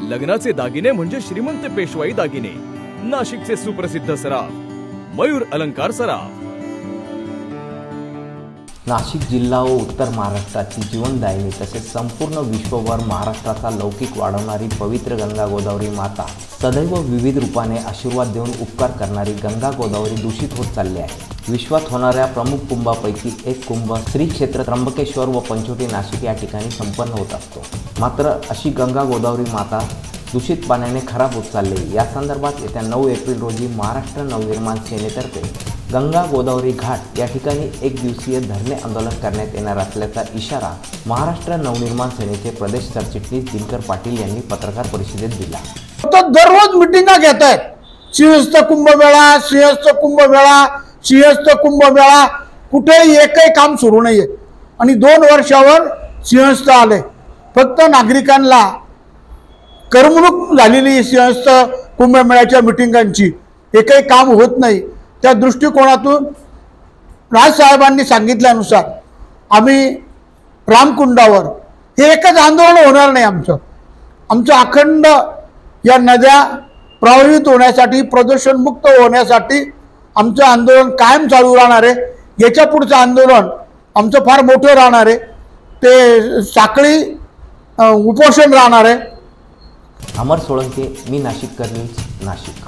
लग्नाचे दागिने म्हणजे श्रीमंत पेशवाई दागिने, नाशिकचे सुप्रसिद्ध सराफ मयूर अलंकार सराफ। नाशिक जिल्हा व उत्तर महाराष्ट्राची जीवनदायिनी तसेच संपूर्ण विश्वभर महाराष्ट्राचा लौकिक वाढवणारी पवित्र गंगा गोदावरी माता सदैव विविध रूपाने आशीर्वाद देऊन उपकार करणारी गंगा गोदावरी दूषित होत चालली आहे। विश्वात होणाऱ्या प्रमुख कुंभापैकी एक कुंभ श्री क्षेत्र त्र्यंबकेश्वर व पंचवटी नाशिक या ठिकाणी संपन्न होत असतो। मात्र अशी गंगा गोदावरी माता दूषित पाण्याने खराब होत चालली। या संदर्भात येत्या 9 एप्रिल रोजी महाराष्ट्र नवनिर्माण सेनेतर्फे गंगा गोदावरी घाट या ठिकाणी एक दिवसीय धरणे आंदोलन करण्यात येणार असल्याचा इशारा महाराष्ट्र नवनिर्माण सेनेचे प्रदेश सरचिटणीस दिनकर पाटील यांनी पत्रकार परिषदेत दिला। दररोज मिटिंगा घेत आहेत, सिंहस्थ कुंभमेळा, सिंहस्थ कुंभमेळा, सिंहस्थ कुंभमेळा, कुठेही एकही काम सुरू नाहीये। आणि 2 वर्षावर सिंहस्थ आले, फक्त नागरिकांना करमणूक झालेली सिंहस्थ कुंभमेळ्याच्या मिटिंगांची, एकही काम होत नाही। त्या दृष्टिकोनातून राजसाहेबांनी सांगितल्यानुसार आम्ही रामकुंडावर हे एकच आंदोलन होणार नाही। आमचं अखंड या नद्या प्रवाहित होण्यासाठी, प्रदूषणमुक्त होण्यासाठी आमचं आंदोलन कायम चालू राहणार आहे। याच्या पुढचं आंदोलन आमचं फार मोठं राहणार आहे, ते साखळी उपोषण राहणार आहे। अमर सोळंके, मी नाशिककर न्यूज, नाशिक।